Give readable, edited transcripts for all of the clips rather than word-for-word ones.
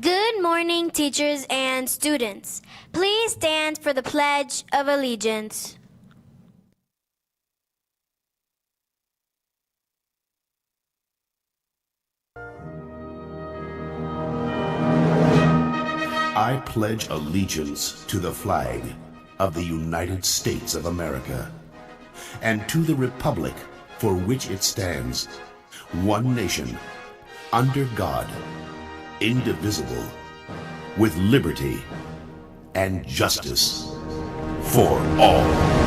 Good morning, teachers and students. Please stand for the Pledge of Allegiance. I pledge allegiance to the flag of the United States of America and to the republic for which it stands, one nation, under God, indivisible, with liberty and justice for all.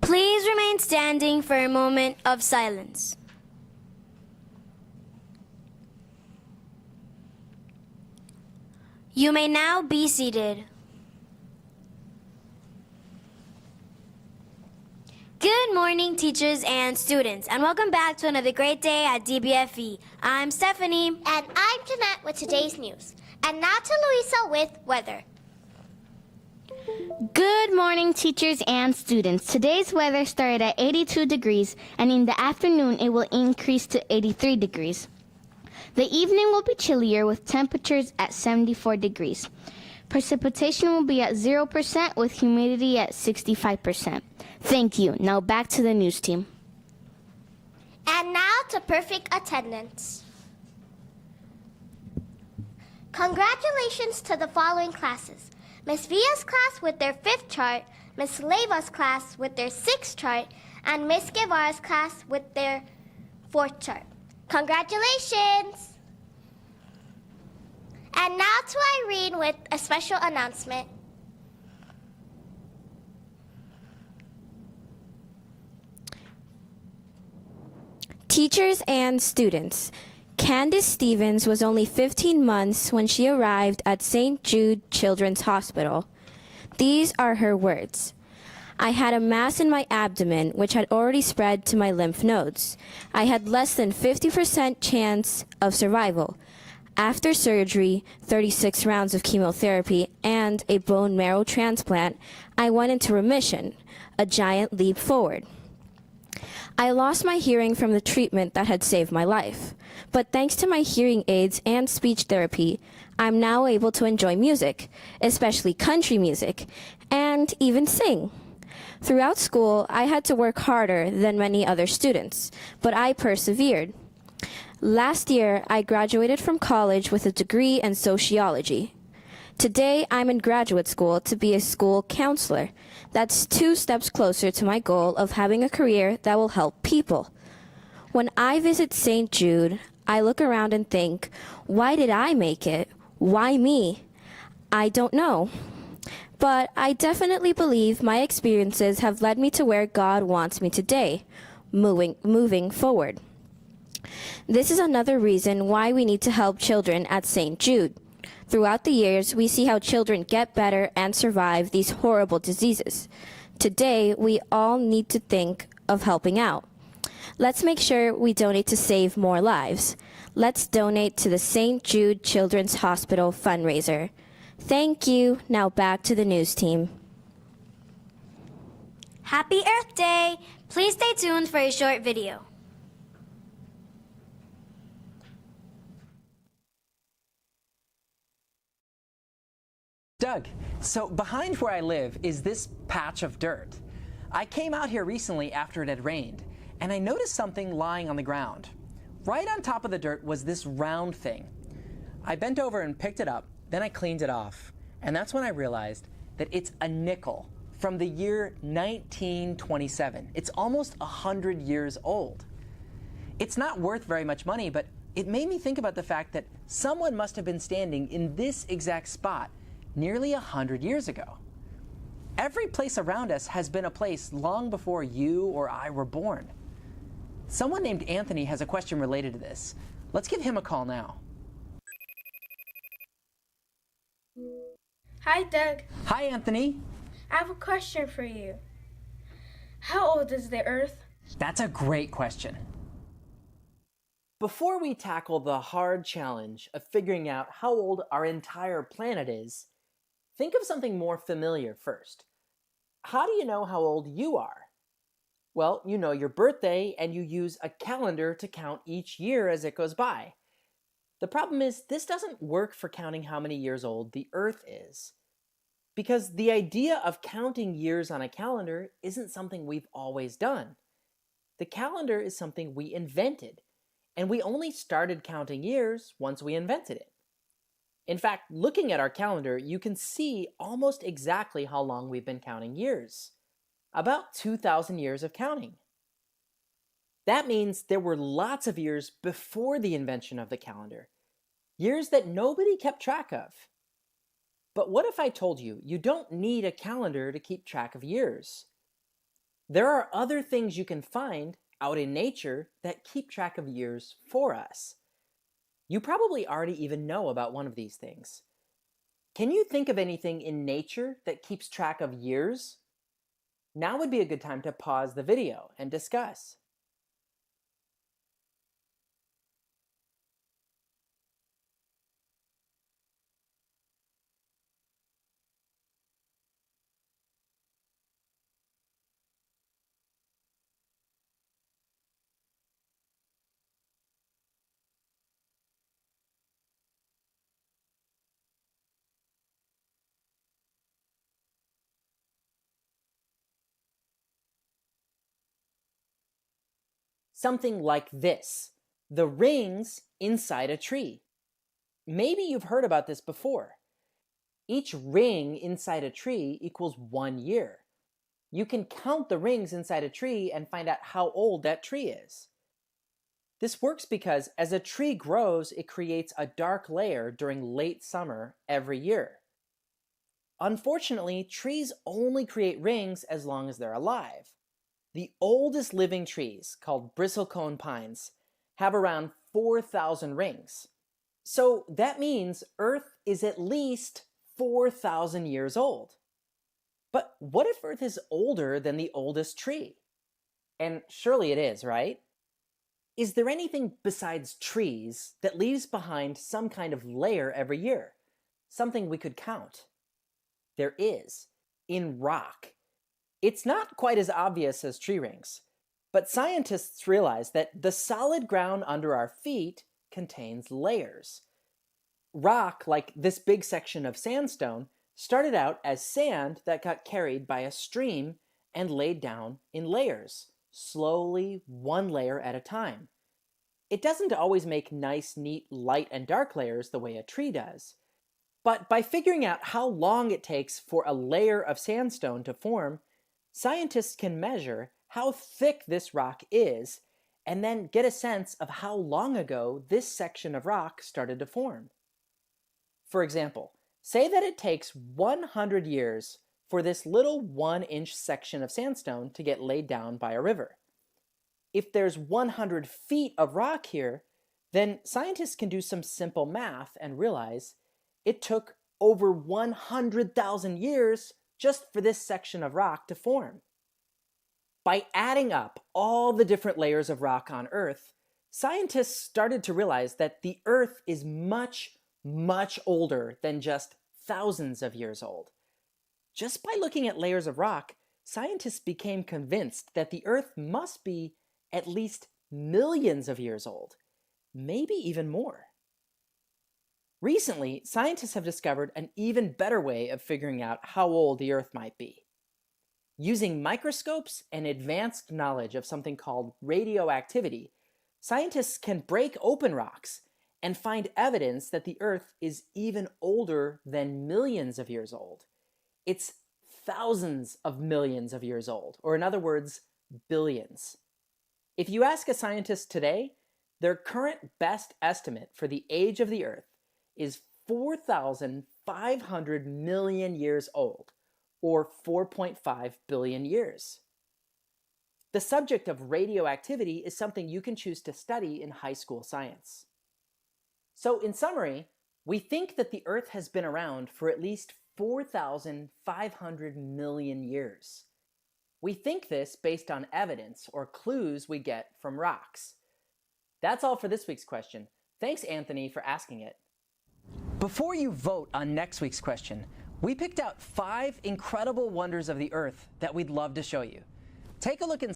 Please remain standing for a moment of silence. You may now be seated. Good morning, teachers and students, and welcome back to another great day at DBFE. I'm Stephanie. And I'm Jeanette with today's news. And now to Louisa with weather. Good morning, teachers and students. Today's weather started at 82 degrees, and in the afternoon it will increase to 83 degrees. The evening will be chillier with temperatures at 74 degrees. Precipitation will be at 0% with humidity at 65%. Thank you. Now back to the news team. And now to perfect attendance. Congratulations to the following classes. Miss Via's class with their 5th chart, Miss Leiva's class with their 6th chart, and Miss Guevara's class with their 4th chart. Congratulations! And now to Irene with a special announcement. Teachers and students, Candace Stevens was only 15 months when she arrived at St. Jude Children's Hospital. These are her words. I had a mass in my abdomen which had already spread to my lymph nodes. I had less than 50% chance of survival. After surgery, 36 rounds of chemotherapy, and a bone marrow transplant, I went into remission, a giant leap forward. I lost my hearing from the treatment that had saved my life. But thanks to my hearing aids and speech therapy, I'm now able to enjoy music, especially country music, and even sing. Throughout school, I had to work harder than many other students, but I persevered. Last year, I graduated from college with a degree in sociology. Today, I'm in graduate school to be a school counselor. That's 2 steps closer to my goal of having a career that will help people. When I visit St. Jude, I look around and think, why did I make it? Why me? I don't know. But I definitely believe my experiences have led me to where God wants me today, moving forward. This is another reason why we need to help children at St. Jude. Throughout the years, we see how children get better and survive these horrible diseases. Today, we all need to think of helping out. Let's make sure we donate to save more lives. Let's donate to the St. Jude Children's Hospital fundraiser. Thank you. Now back to the news team. Happy Earth Day! Please stay tuned for a short video. Doug. So behind where I live is this patch of dirt. I came out here recently after it had rained, and I noticed something lying on the ground. Right on top of the dirt was this round thing. I bent over and picked it up, then I cleaned it off, and that's when I realized that it's a nickel from the year 1927. It's almost 100 years old. It's not worth very much money, but it made me think about the fact that someone must have been standing in this exact spot nearly 100 years ago. Every place around us has been a place long before you or I were born. Someone named Anthony has a question related to this. Let's give him a call now. Hi, Doug. Hi, Anthony. I have a question for you. How old is the Earth? That's a great question. Before we tackle the hard challenge of figuring out how old our entire planet is, think of something more familiar first. How do you know how old you are? Well, you know your birthday and you use a calendar to count each year as it goes by. The problem is this doesn't work for counting how many years old the Earth is. Because the idea of counting years on a calendar isn't something we've always done. The calendar is something we invented, and we only started counting years once we invented it. In fact, looking at our calendar, you can see almost exactly how long we've been counting years. About 2,000 years of counting. That means there were lots of years before the invention of the calendar. Years that nobody kept track of. But what if I told you you don't need a calendar to keep track of years? There are other things you can find out in nature that keep track of years for us. You probably already even know about one of these things. Can you think of anything in nature that keeps track of years? Now would be a good time to pause the video and discuss. Something like this, the rings inside a tree. Maybe you've heard about this before. Each ring inside a tree equals 1 year. You can count the rings inside a tree and find out how old that tree is. This works because as a tree grows, it creates a dark layer during late summer every year. Unfortunately, trees only create rings as long as they're alive. The oldest living trees, called bristlecone pines, have around 4,000 rings. So that means Earth is at least 4,000 years old. But what if Earth is older than the oldest tree? And surely it is, right? Is there anything besides trees that leaves behind some kind of layer every year? Something we could count? There is, in rock. It's not quite as obvious as tree rings, but scientists realize that the solid ground under our feet contains layers. Rock, like this big section of sandstone, started out as sand that got carried by a stream and laid down in layers, slowly, one layer at a time. It doesn't always make nice, neat, light and dark layers the way a tree does. But by figuring out how long it takes for a layer of sandstone to form, scientists can measure how thick this rock is and then get a sense of how long ago this section of rock started to form. For example, say that it takes 100 years for this little 1-inch section of sandstone to get laid down by a river. If there's 100 feet of rock here, then scientists can do some simple math and realize it took over 100,000 years just for this section of rock to form. By adding up all the different layers of rock on Earth, scientists started to realize that the Earth is much, much older than just thousands of years old. Just by looking at layers of rock, scientists became convinced that the Earth must be at least millions of years old, maybe even more. Recently, scientists have discovered an even better way of figuring out how old the Earth might be. Using microscopes and advanced knowledge of something called radioactivity, scientists can break open rocks and find evidence that the Earth is even older than millions of years old. It's thousands of millions of years old, or in other words, billions. If you ask a scientist today, their current best estimate for the age of the Earth is 4,500 million years old, or 4.5 billion years. The subject of radioactivity is something you can choose to study in high school science. So in summary, we think that the Earth has been around for at least 4,500 million years. We think this based on evidence or clues we get from rocks. That's all for this week's question. Thanks, Anthony, for asking it. Before you vote on next week's question, we picked out 5 incredible wonders of the Earth that we'd love to show you. Take a look and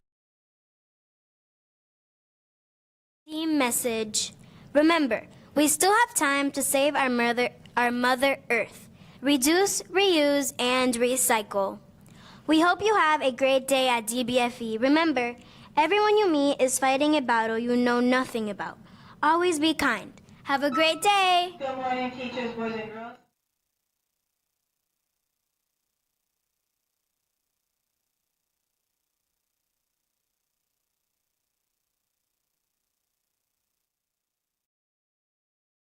Team message. Remember, we still have time to save our Mother Earth. Reduce, reuse, and recycle. We hope you have a great day at DBFE. Remember, everyone you meet is fighting a battle you know nothing about. Always be kind. Have a great day. Good morning, teachers, boys and girls.